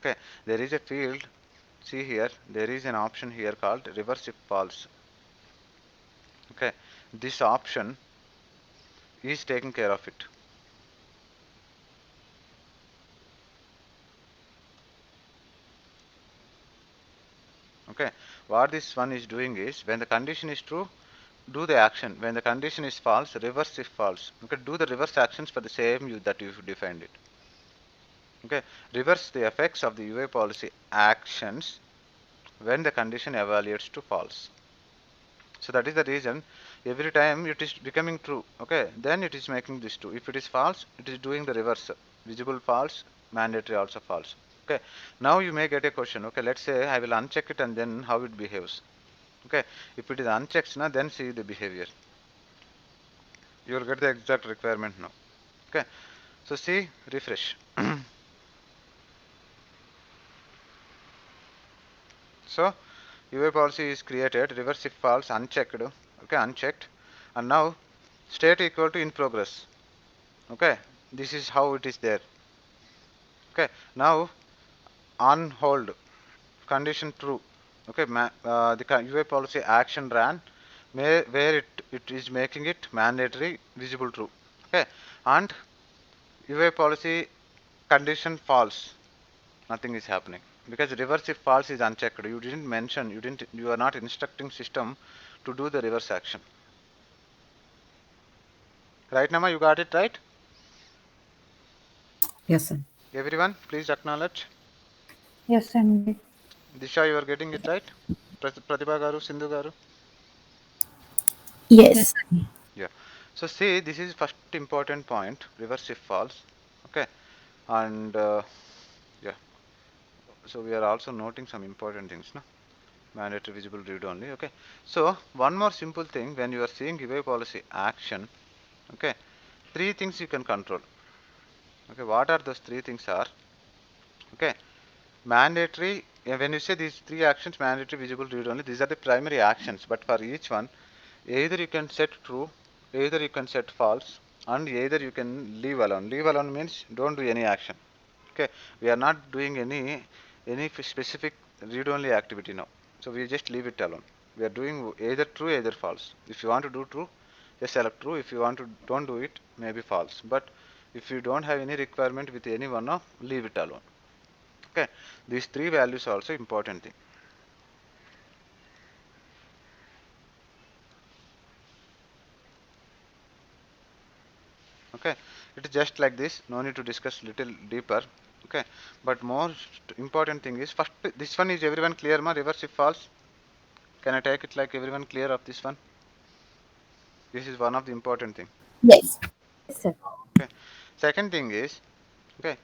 Okay, there is a field. See here, there is an option here called reverse if false. Okay, this option is taking care of it. Okay, what this one is doing is when the condition is true, do the action. When the condition is false, reverse if false. Okay, do the reverse actions for the same that you defined it. Okay, reverse the effects of the UA policy actions when the condition evaluates to false. So that is the reason every time it is becoming true. Okay, then it is making this true. If it is false, it is doing the reverse. Visible false, mandatory also false. Okay, now you may get a question. Okay, let's say I will uncheck it and then how it behaves. Okay, if it is unchecked now, then see the behavior. You will get the exact requirement now. Okay, so see, refresh. So UA policy is created, reverse if false, unchecked. Okay, unchecked, and now state equal to in progress. Okay, this is how it is there. Okay, now on hold, condition true. Okay, the UA policy action ran where it is making it mandatory visible true. Okay, and UA policy condition false, nothing is happening because reverse if false is unchecked. You didn't mention, you are not instructing system to do the reverse action. Right, Nama, you got it right? Yes, sir. Everyone, please acknowledge. Yes, MD. Disha, you are getting it right? Pratibha Garu, Sindhu Garu? Yes. Yeah. So see, this is first important point, reverse if false. Okay. And yeah, so we are also noting some important things, no? Mandatory visible read only. Okay. So one more simple thing, when you are seeing giveaway policy action, okay, three things you can control. Okay, what are those three things are? Okay, mandatory. When you say these three actions, mandatory, visible, read only, these are the primary actions. But for each one, either you can set true, either you can set false, and either you can leave alone. Leave alone means don't do any action. Okay, we are not doing any specific read only activity now. So we just leave it alone. We are doing either true, either false. If you want to do true, just select true. If you want to don't do it, maybe false. But if you don't have any requirement with any one of, leave it alone. Okay, these three values are also important thing. Okay, it is just like this, no need to discuss little deeper. Okay, but most important thing is first, this one is everyone clear ma, reverse if false? Can I take it like everyone clear of this one? This is one of the important thing. Yes. Yes, sir. Okay, second thing is, okay,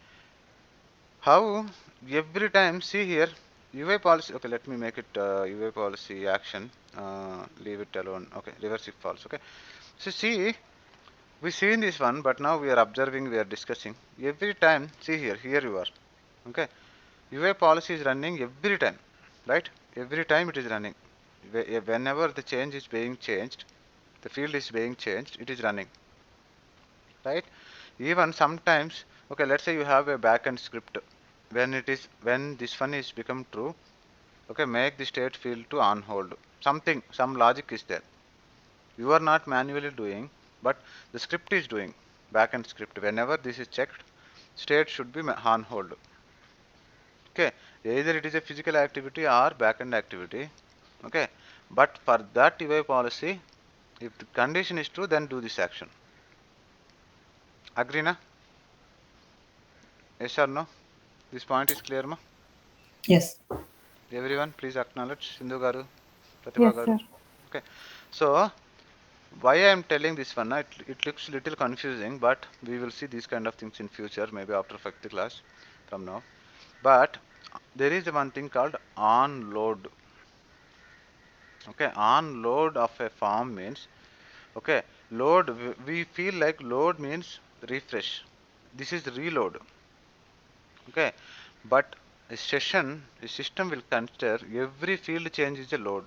how every time, see here, UA policy, okay, let me make it UA policy action, leave it alone. Okay, reverse if false. Okay, so see, we see in this one, but now we are observing, we are discussing. Every time, see here, here you are. Okay, UA policy is running every time, right? Every time it is running. Whenever the change is being changed, the field is being changed, it is running, right? Even sometimes, okay, let's say you have a backend script. When this one is become true, okay, make the state field to on hold. Some logic is there. You are not manually doing, but the script is doing. Backend script. Whenever this is checked, state should be on hold. Okay, either it is a physical activity or backend activity. Okay, but for that UA policy, if the condition is true, then do this action. Agree na? Yes or no? This point is clear ma? Yes. Everyone, please acknowledge Sindhu Garu, Pratibha Yes, Garu. sir. Okay, so why I am telling this one? It looks little confusing, but we will see these kind of things in future, maybe after 5th class from now. But there is one thing called on load. Okay, on load of a form means, okay, load, we feel like load means refresh. This is reload. Okay, but a system will consider every field change is a load.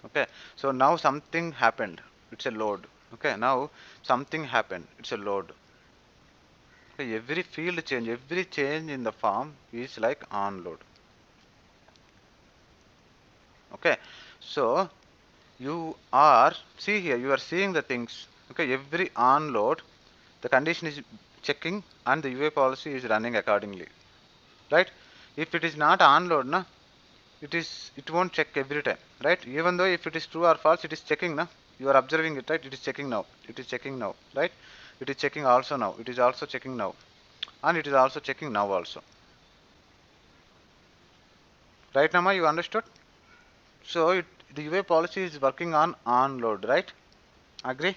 Okay, so now something happened, it's a load. Okay, now something happened, it's a load. Okay, every field change, every change in the form is like onload. Okay, so you are, see here, you are seeing the things. Okay, every onload, the condition is checking and the UA policy is running accordingly, right? If it is not onload, na, it won't check every time, right? Even though if it is true or false, it is checking, na. You are observing it, right? It is checking now. It is checking now, right? It is checking also now. It is also checking now, and it is also checking now also. Right, Nama? You understood? So the UA policy is working on onload, right? Agree?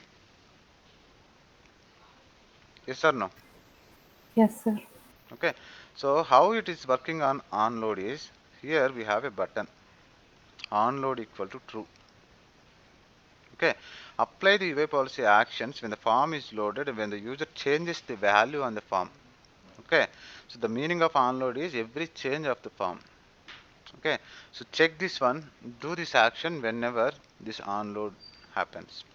Yes or no? Yes, sir. Okay. So how it is working on onload is, here we have a button, onload equal to true. Okay. Apply the UA policy actions when the form is loaded and when the user changes the value on the form. Okay. So the meaning of onload is every change of the form. Okay. So check this one, do this action whenever this onload happens.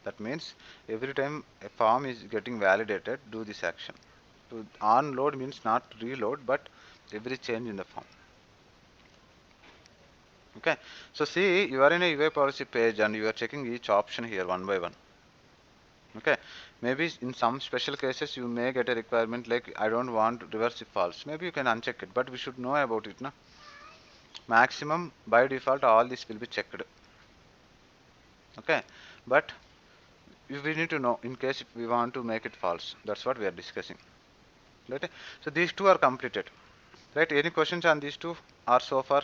That means every time a form is getting validated, do this action. So onload means not reload, but every change in the form. Okay. So see, you are in a UA policy page and you are checking each option here one by one. Okay. Maybe in some special cases you may get a requirement like I don't want reverse if false. Maybe you can uncheck it, but we should know about it, na? Maximum by default all this will be checked. Okay. But we need to know in case if we want to make it false. That's what we are discussing. Right? So these two are completed. Right? Any questions on these two are so far?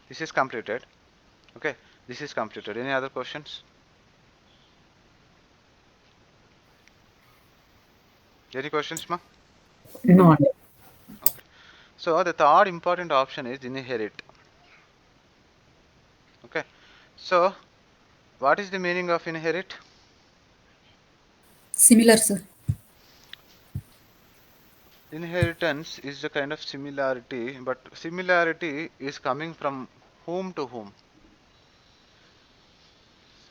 This is completed. Okay. This is completed. Any other questions? Any questions, ma? No. Okay. So the third important option is inherit. Okay. So what is the meaning of inherit? Similar, sir. Inheritance is a kind of similarity, but similarity is coming from whom to whom?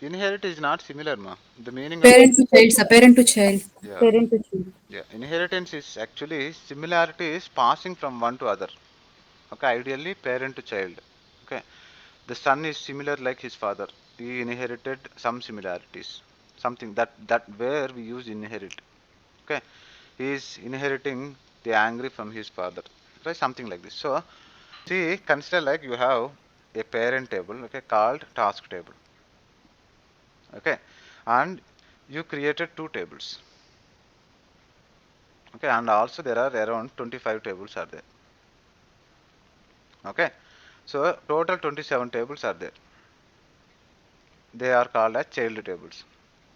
Inherit is not similar, ma. The meaning of Parent to child, sir. Parent to child. yeah, Parent to child. yeah. Inheritance is actually similarity is passing from one to other. Okay, ideally parent to child. Okay, the son is similar like his father. He inherited some similarities, something that where we use inherit. Okay, he is inheriting the angry from his father, right? Something like this. So see, consider like you have a parent table, okay, called task table. Okay, and you created two tables. Okay, and also there are around 25 tables are there. Okay, so total 27 tables are there. They are called as child tables.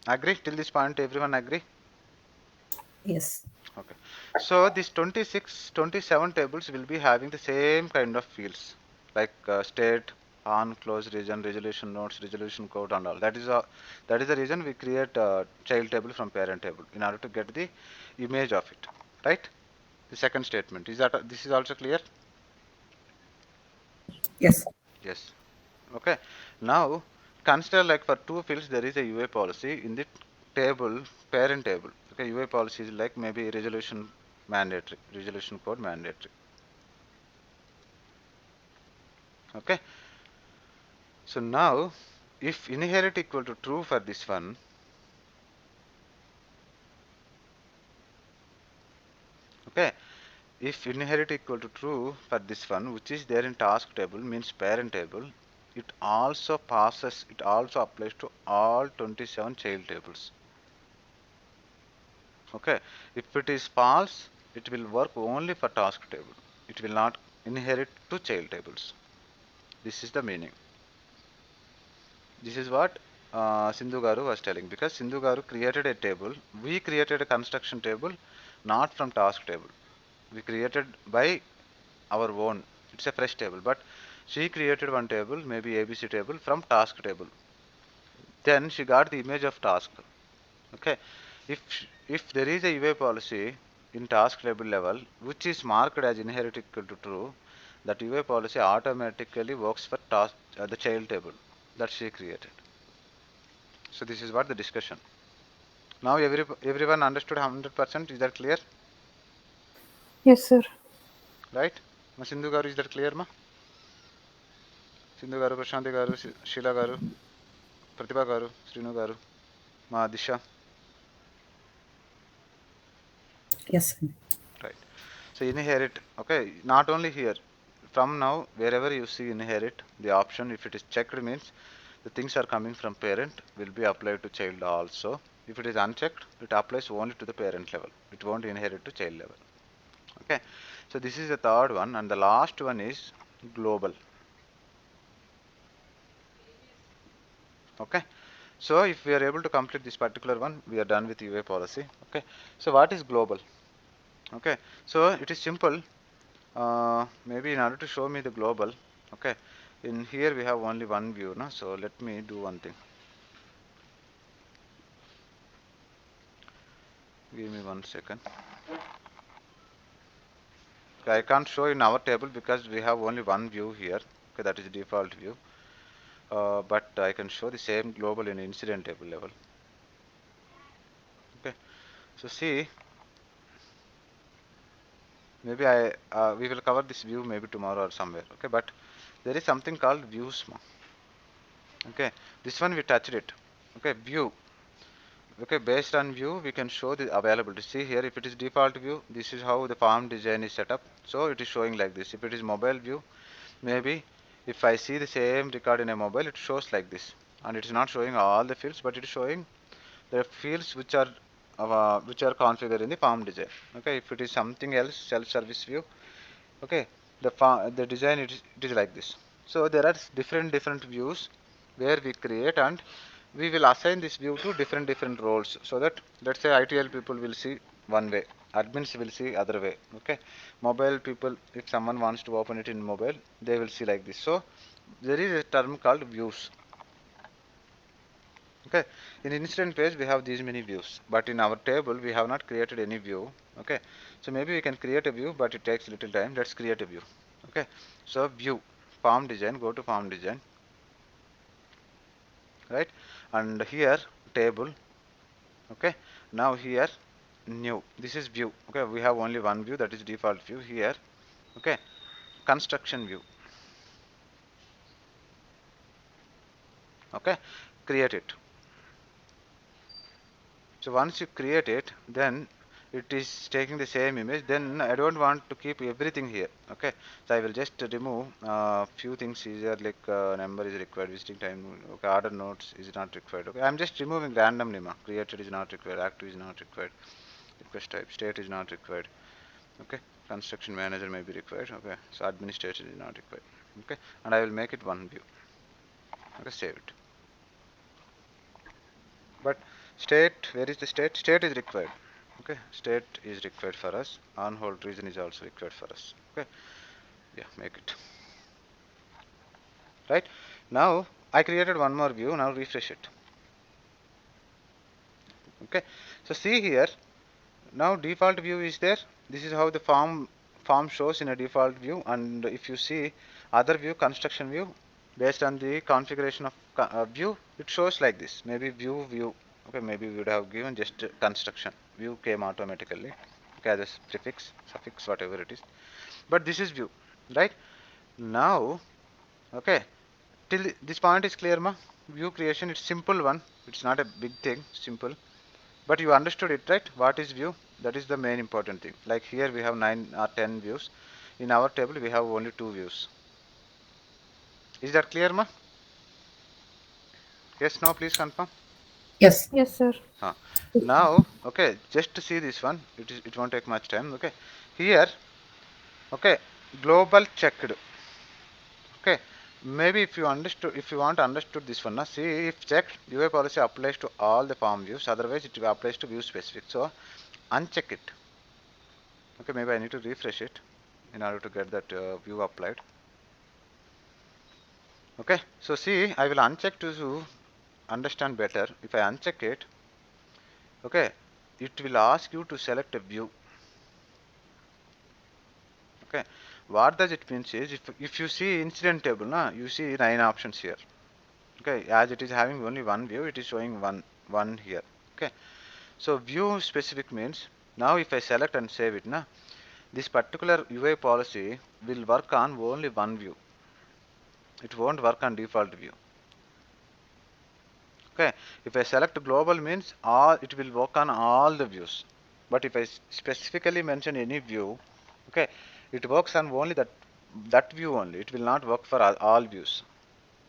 Agree? Till this point, everyone agree? Yes. Okay. So these 26, 27 tables will be having the same kind of fields like state, on, close region, resolution nodes, resolution code, and all. That is the reason we create child table from parent table in order to get the image of it. Right? The second statement is that this is also clear. Yes. Yes. Okay. Now consider like for two fields there is a UA policy in the table, parent table. Okay, UA policy is like maybe resolution mandatory, resolution code mandatory. Okay. So now if inherit equal to true for this one, okay, if inherit equal to true for this one, which is there in task table means parent table, it also passes, it also applies to all 27 child tables. Okay, if it is false, it will work only for task table. It will not inherit to child tables. This is the meaning. This is what Sindhu Garu was telling, because Sindhu Garu created a table. We created a construction table, not from task table. We created by our own. It's a fresh table, but she created one table, maybe ABC table from task table. Then she got the image of task. Okay, if there is a UA policy in task table level which is marked as inherit equal to true, that UA policy automatically works for task the child table that she created. So this is what the discussion. Now everyone understood 100%. Is that clear? Yes, sir. Right? Ma Sindhu garu, is that clear, ma? Sindhu garu, Prashanti garu, Sheila garu, Pratibha garu, Srinu garu, ma Disha. Yes. Right. So inherit. Okay. Not only here. From now, wherever you see inherit, the option, if it is checked, means the things are coming from parent will be applied to child also. If it is unchecked, it applies only to the parent level. It won't inherit to child level. Okay. So this is the third one, and the last one is global. Okay. So if we are able to complete this particular one, we are done with UA policy. Okay. So what is global? Okay. So it is simple. Maybe in order to show me the global, okay, in here we have only one view, no? So let me do one thing. Give me 1 second. Okay, I can't show in our table because we have only one view here. Okay, that is default view. But I can show the same global in incident table level. Okay, so see, maybe we will cover this view maybe tomorrow or somewhere. Okay, but there is something called views. Okay, this one we touched it. Okay, view. Okay, based on view we can show the availability. See here, if it is default view, this is how the form design is set up. So it is showing like this. If it is mobile view, maybe if I see the same record in a mobile, it shows like this, and it is not showing all the fields, but it is showing the fields which are configured in the form design. Okay, if it is something else, self-service view, okay, the design it is like this. So there are different views where we create, and we will assign this view to different roles, so that let's say ITL people will see one way, admins will see other way. Okay, mobile people, if someone wants to open it in mobile, they will see like this. So there is a term called views. Okay, in incident page we have these many views, but in our table we have not created any view. Okay, so maybe we can create a view, but it takes little time. Let's create a view. Okay, so view, form design, go to form design, right, and here table. Okay, now here new, this is view. Okay, we have only one view, that is default view here. Okay, construction view. Okay, create it. So once you create it, then it is taking the same image. Then I don't want to keep everything here. Okay, so I will just remove few things here, like number is required, visiting time, okay, order notes is not required. Okay, I'm just removing randomly. Created is not required, active is not required, request type, state is not required. Okay, construction manager may be required. Okay, so administrator is not required. Okay, and I will make it one view. Okay, save it. But state, where is the state? State is required. Okay, state is required for us. On hold reason is also required for us. Okay, yeah, make it right. Now I created one more view. Now refresh it. Okay, so see here, now default view is there. This is how the form shows in a default view. And if you see other view, construction view, based on the configuration of view, it shows like this. Maybe view. Okay, maybe we would have given just construction view came automatically. Okay, as a prefix, suffix, whatever it is. But this is view, right? Now, okay, till this point is clear, ma? View creation, it's simple one. It's not a big thing, simple. But you understood it, right? What is view? That is the main important thing. Like here we have 9 or 10 views. In our table we have only 2 views. Is that clear, ma? Yes, no, please confirm. Yes. Yes, sir. Now, okay, just to see this one, it won't take much time. Okay, here, okay, global checked. Okay, maybe if you understood, if you want understood this one, see, if checked, UA policy applies to all the form views. Otherwise, it applies to view specific. So, uncheck it. Okay, maybe I need to refresh it in order to get that view applied. Okay, so see, I will uncheck to understand better. If I uncheck it, okay, it will ask you to select a view. Okay, what does it means is, if you see incident table, you see 9 options here. Okay, as it is having only one view, it is showing one here. Okay, So view specific means now if I select and save it, na, this particular UI policy will work on only one view. It won't work on default view. Okay, if I select global means all it will work on all the views. But if I specifically mention any view, okay, it works on only that view only. It will not work for all views.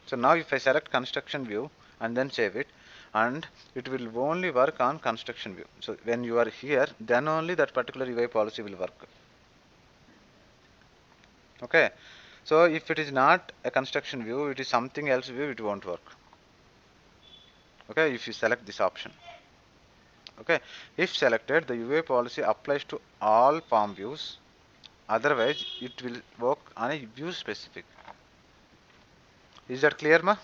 So now if I select construction view and then save it, and it will only work on construction view. So when you are here, then only that particular UI policy will work. Okay, so if it is not a construction view, it is something else view, it won't work. Okay, if you select this option. Okay, if selected, the UI policy applies to all form views. Otherwise, it will work on a view specific. Is that clear, ma?